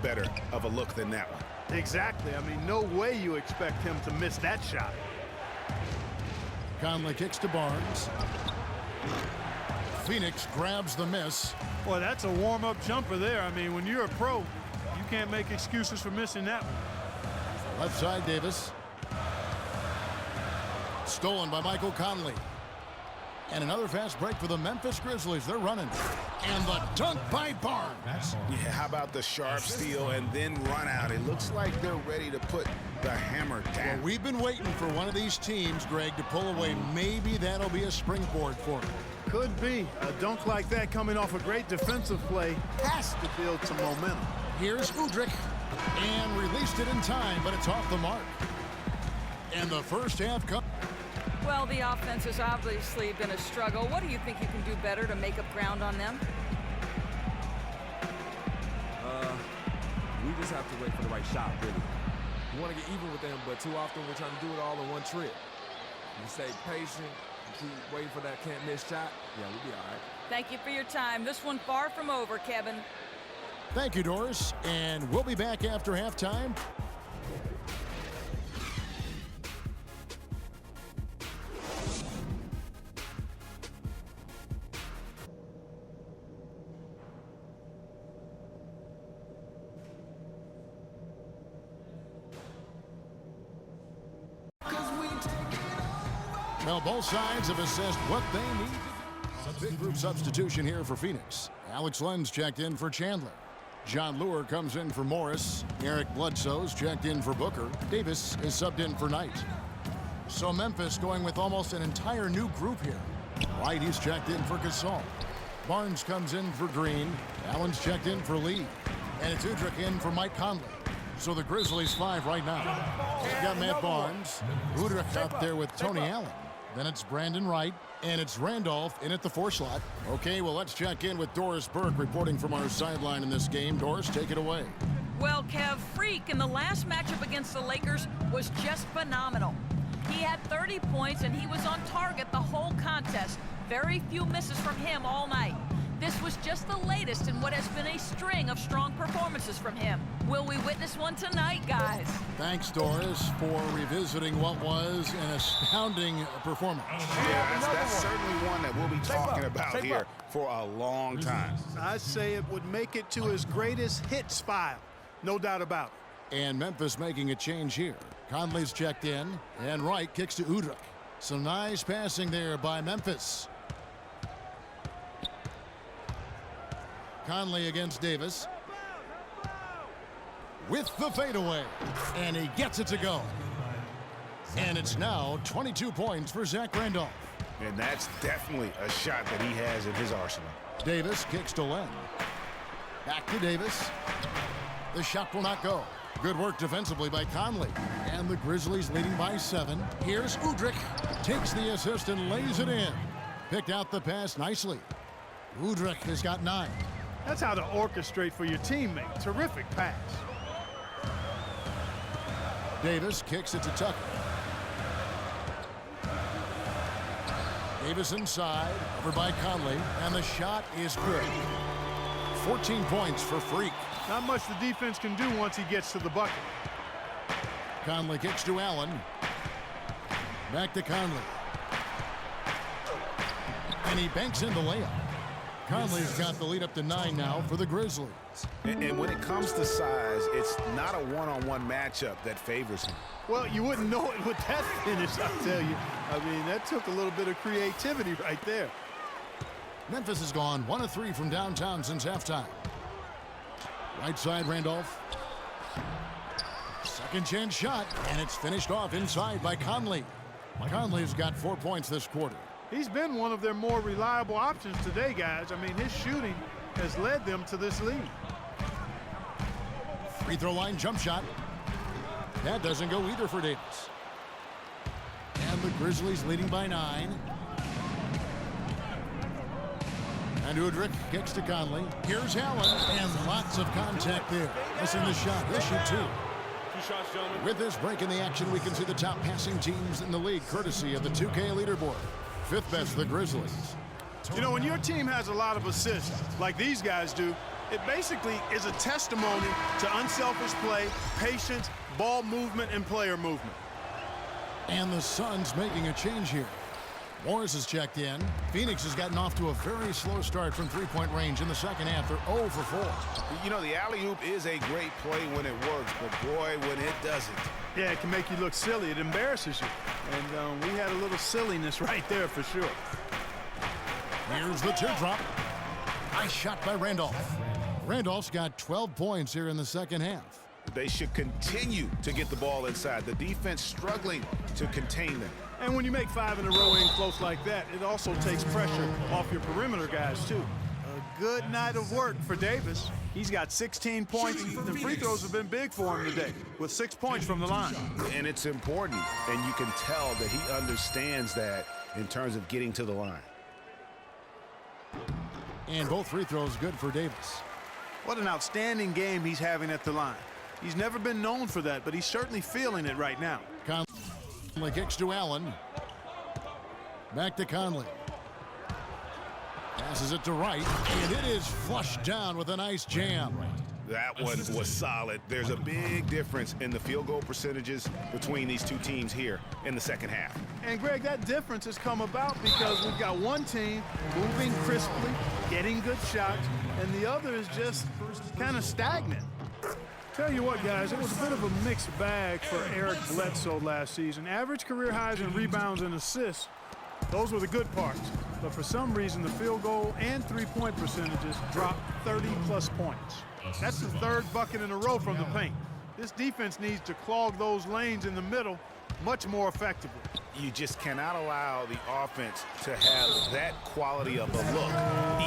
better of a look than that one. Exactly. I mean, no way you expect him to miss that shot. Conley kicks to Barnes. Phoenix grabs the miss. Boy, that's a warm-up jumper there. I mean, when you're a pro, you can't make excuses for missing that one. Left side, Davis. Stolen by Michael Conley. And another fast break for the Memphis Grizzlies. They're running. And the dunk by Barnes. Yeah, how about the sharp steal and then run out? It looks like they're ready to put the hammer down. Well, we've been waiting for one of these teams, Greg, to pull away. Maybe that'll be a springboard for them. Could be. A dunk like that coming off a great defensive play has to build some momentum. Here's Udrih. And released it in time, but it's off the mark. And the first half comes. Well, the offense has obviously been a struggle. What do you think you can do better to make up ground on them? We just have to wait for the right shot, really. We want to get even with them, but too often we're trying to do it all in one trip. You stay patient, keep waiting for that can't-miss shot, yeah, we'll be all right. Thank you for your time. This one far from over, Kevin. Thank you, Doris. And we'll be back after halftime. Well, both sides have assessed what they need to do. A big group substitution here for Phoenix. Alex Len's checked in for Chandler. John Lure comes in for Morris. Eric Bledsoe's checked in for Booker. Davis is subbed in for Knight. So Memphis going with almost an entire new group here. White, he's checked in for Gasol. Barnes comes in for Green. Allen's checked in for Lee. And it's Udrih in for Mike Conley. So the Grizzlies 5 right now. They've got Matt Barnes. Udrih out there with Tony Allen. Then it's Brandon Wright, and it's Randolph in at the 4 slot. Okay, well, let's check in with Doris Burke reporting from our sideline in this game. Doris, take it away. Well, Kev, Freak in the last matchup against the Lakers was just phenomenal. He had 30 points, and he was on target the whole contest. Very few misses from him all night. This was just the latest in what has been a string of strong performances from him. Will we witness one tonight, guys? Thanks, Doris, for revisiting what was an astounding performance. Yeah, that's certainly one that we'll be talking about here for a long time. I'd say it would make it to his greatest hits file. No doubt about it. And Memphis making a change here. Conley's checked in, and Wright kicks to Udrih. Some nice passing there by Memphis. Conley against Davis. With the fadeaway. And he gets it to go. And it's now 22 points for Zach Randolph. And that's definitely a shot that he has in his arsenal. Davis kicks to Len. Back to Davis. The shot will not go. Good work defensively by Conley. And the Grizzlies leading by 7. Here's Udrih. Takes the assist and lays it in. Picked out the pass nicely. Udrih has got 9. That's how to orchestrate for your teammate. Terrific pass. Davis kicks it to Tucker. Davis inside, over by Conley, and the shot is good. 14 points for Freak. Not much the defense can do once he gets to the bucket. Conley kicks to Allen. Back to Conley. And he banks in the layup. Conley's got the lead up to 9 now for the Grizzlies. And when it comes to size, it's not a one-on-one matchup that favors him. Well, you wouldn't know it with that finish, I'll tell you. I mean, that took a little bit of creativity right there. Memphis has gone 1 of 3 from downtown since halftime. Right side, Randolph. Second chance shot, and it's finished off inside by Conley. Conley's got 4 points this quarter. He's been one of their more reliable options today, guys. I mean, his shooting has led them to this lead. Free throw line jump shot. That doesn't go either for Davis. And the Grizzlies leading by 9. And Udrih kicks to Conley. Here's Allen, and lots of contact there. Missing the shot. He'll shoot 2. With this break in the action, we can see the top passing teams in the league, courtesy of the 2K leaderboard. 5th best, the Grizzlies. You know, when your team has a lot of assists, like these guys do, It basically is a testimony to unselfish play, patience, ball movement, and player movement. And the Suns making a change here. Morris has checked in. Phoenix has gotten off to a very slow start from three-point range in the second half. They're 0 for 4. You know, the alley-oop is a great play when it works, but boy, when it doesn't. Yeah, it can make you look silly. It embarrasses you. And we had a little silliness right there for sure. Here's the teardrop. Nice shot by Randolph. Randolph's got 12 points here in the second half. They should continue to get the ball inside. The defense struggling to contain them. And when you make 5 in a row in close like that, it also takes pressure off your perimeter guys, too. A good night of work for Davis. He's got 16 points. The free throws have been big for him today, with 6 points from the line. And it's important, and you can tell that he understands that in terms of getting to the line. And both free throws good for Davis. What an outstanding game he's having at the line. He's never been known for that, but he's certainly feeling it right now. Conley kicks to Allen. Back to Conley. Passes it to Wright, and it is flushed down with a nice jam. That one was solid. There's a big difference in the field goal percentages between these two teams here in the second half. And, Greg, that difference has come about because we've got one team moving crisply, getting good shots, and the other is just kind of stagnant. Tell you what, guys, it was a bit of a mixed bag for Eric Bledsoe last season. Average career highs in rebounds and assists, those were the good parts. But for some reason, the field goal and three-point percentages dropped 30-plus points. That's the third bucket in a row from the paint. This defense needs to clog those lanes in the middle much more effectively. You just cannot allow the offense to have that quality of a look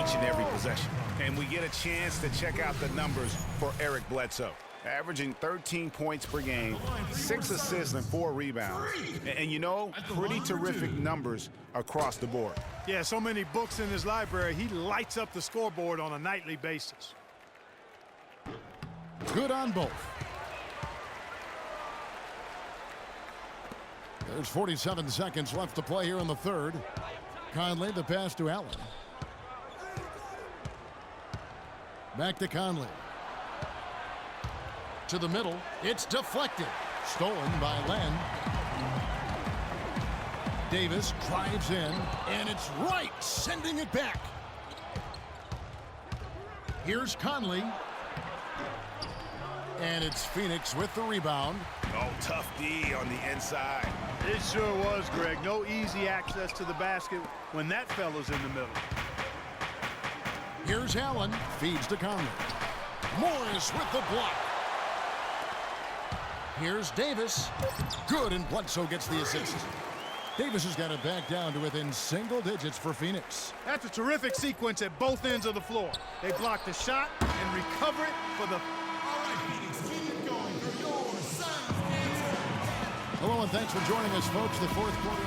each and every possession. And we get a chance to check out the numbers for Eric Bledsoe. Averaging 13 points per game, 6 assists and 4 rebounds. And you know, pretty terrific numbers across the board. Yeah, so many books in his library, he lights up the scoreboard on a nightly basis. Good on both. There's 47 seconds left to play here in the third. Conley, the pass to Allen. Back to Conley. To the middle. It's deflected. Stolen by Len. Davis drives in, and it's Wright sending it back. Here's Conley. And it's Phoenix with the rebound. Oh, tough D on the inside. It sure was, Greg. No easy access to the basket when that fella's in the middle. Here's Allen. Feeds to Conley. Morris with the block. Here's Davis. Good, and Bledsoe gets the assist. Davis has got it back down to within single digits for Phoenix. That's a terrific sequence at both ends of the floor. They block the shot and recover it for the... Hello and thanks for joining us, folks. The fourth quarter.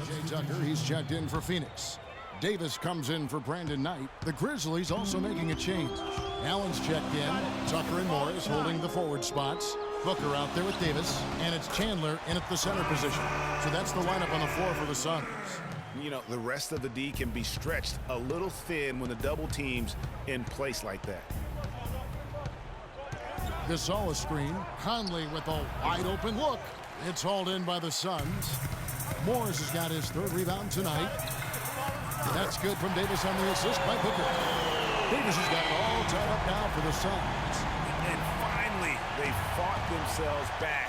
Jay Tucker, he's checked in for Phoenix. Davis comes in for Brandon Knight. The Grizzlies also making a change. Allen's checked in. Tucker and Morris holding the forward spots. Booker out there with Davis. And it's Chandler in at the center position. So that's the lineup on the floor for the Suns. You know, the rest of the D can be stretched a little thin when the double team's in place like that. Gasol screen. Conley with a wide open look. It's hauled in by the Suns. Morris has got his third rebound tonight. That's good from Davis on the assist by Booker. Davis has got it all tied up now for the Suns. And finally, they fought themselves back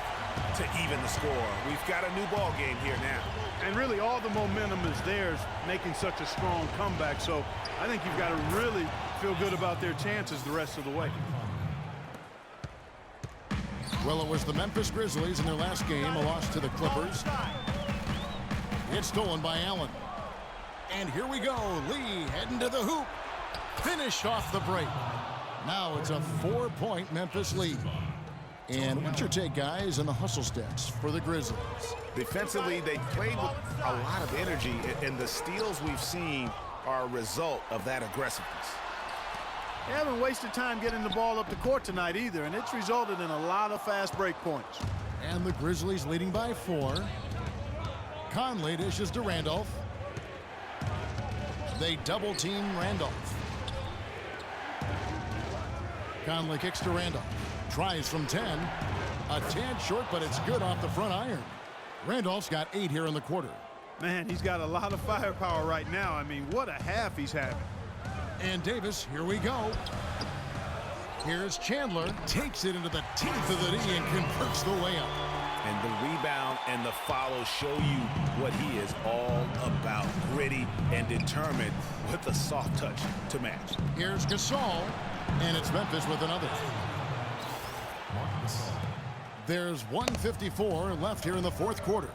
to even the score. We've got a new ball game here now. And really all the momentum is theirs, making such a strong comeback. So I think you've got to really feel good about their chances the rest of the way. Well, it was the Memphis Grizzlies in their last game, a loss to the Clippers. It's stolen by Allen. And here we go. Lee heading to the hoop. Finished off the break. Now it's a 4-point Memphis lead. And what's your take, guys, on the hustle steps for the Grizzlies? Defensively, they played with a lot of energy, and the steals we've seen are a result of that aggressiveness. They haven't wasted time getting the ball up the court tonight either, and it's resulted in a lot of fast break points. And the Grizzlies leading by 4. Conley dishes to Randolph. They double team Randolph. Conley kicks to Randolph. Tries from 10. A tad short, but it's good off the front iron. Randolph's got 8 here in the quarter. Man, he's got a lot of firepower right now. I mean, what a half he's having. And Davis, here we go. Here's Chandler. Takes it into the teeth of the knee and converts the layup. And the rebound and the follow show you what he is all about. Gritty and determined with a soft touch to match. Here's Gasol. And it's Memphis with another. There's 1:54 left here in the fourth quarter.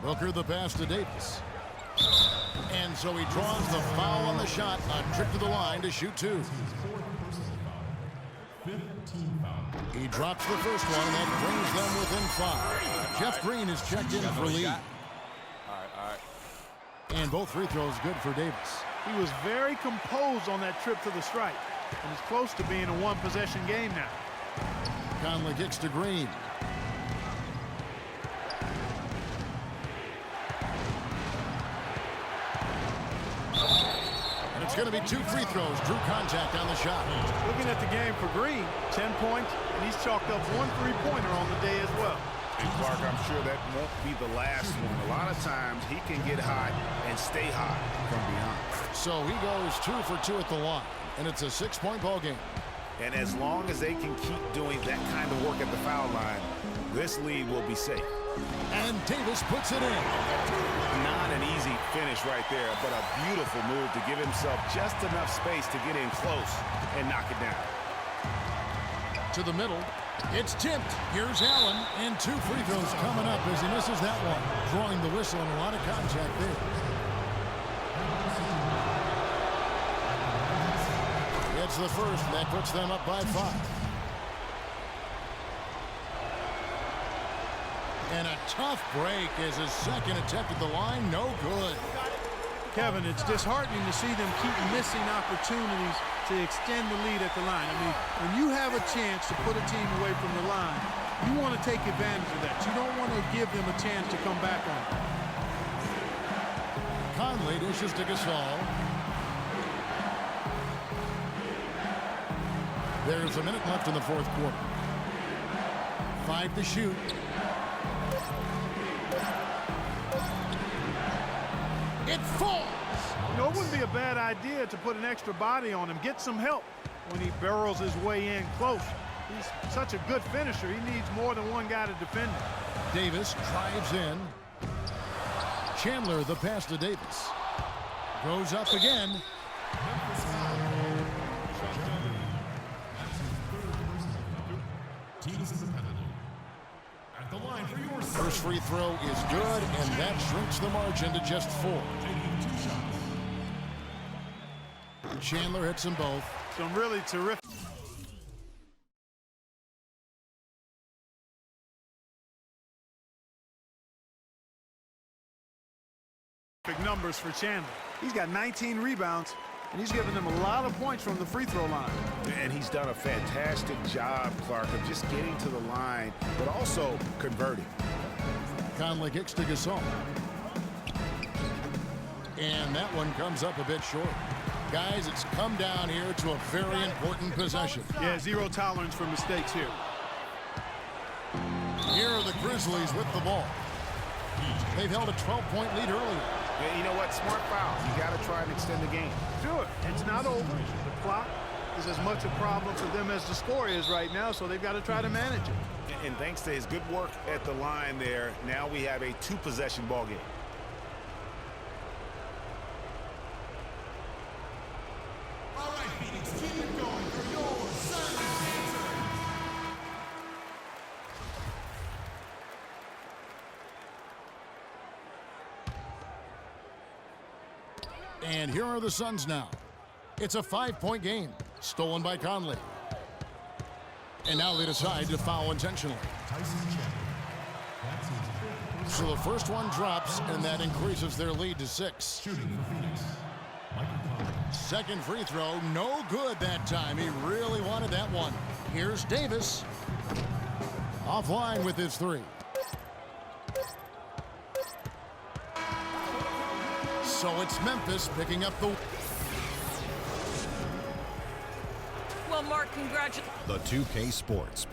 Booker the pass to Davis. And so he draws the foul on the shot. A trip to the line to shoot 2. He drops the first one, and that brings them within 5. Jeff Green is checked in for Lee. All right. And both free throws good for Davis. He was very composed on that trip to the stripe. And it's close to being a one-possession game now. Conley kicks to Green. And it's going to be 2 free throws. Drew contact on the shot. Looking at the game for Green, 10 points, and he's chalked up 1 3-pointer on the day as well. And Clark, I'm sure that won't be the last one. A lot of times he can get hot and stay hot from behind. So he goes 2 for 2 at the line, and it's a 6-point ball game. And as long as they can keep doing that kind of work at the foul line, this lead will be safe. And Davis puts it in. Not an easy finish right there, but a beautiful move to give himself just enough space to get in close and knock it down. To the middle. It's tipped. Here's Allen, and 2 free throws coming up as he misses that one. Drawing the whistle and a lot of contact there. It's the first, and that puts them up by 5. And a tough break as his second attempt at the line, no good. Kevin, it's disheartening to see them keep missing opportunities to extend the lead at the line. I mean, when you have a chance to put a team away from the line, you want to take advantage of that. You don't want to give them a chance to come back on it. Conley dishes to Gasol. There's a minute left in the fourth quarter. 5 to shoot. It falls. You know, it wouldn't be a bad idea to put an extra body on him, get some help when he barrels his way in close. He's such a good finisher. He needs more than one guy to defend him. Davis drives in. Chandler the pass to Davis. Goes up again. First free throw is good, and that shrinks the margin to just 4. Chandler hits them both. Some really terrific numbers for Chandler. He's got 19 rebounds, and he's given them a lot of points from the free throw line. And he's done a fantastic job, Clark, of just getting to the line, but also converting. Conley kicks to Gasol. And that one comes up a bit short. Guys, it's come down here to a very important possession. Yeah, 0 tolerance for mistakes here. Here are the Grizzlies with the ball. They've held a 12-point lead earlier. Yeah, you know what? Smart foul. You got to try and extend the game. Sure, it's not over. The clock is as much a problem for them as the score is right now, so they've got to try to manage it. And thanks to his good work at the line there, now we have a 2-possession ball game. All right, Phoenix, keep it going for your Sunday answer. And here are the Suns now. It's a 5-point game, stolen by Conley. And now they decide to foul intentionally. So the first one drops, and that increases their lead to 6. Shooting for Phoenix, Michael Conley. Second free throw, no good that time. He really wanted that one. Here's Davis. Offline with his 3. So it's Memphis picking up the... Well, Mark, Congratulations. The 2K Sports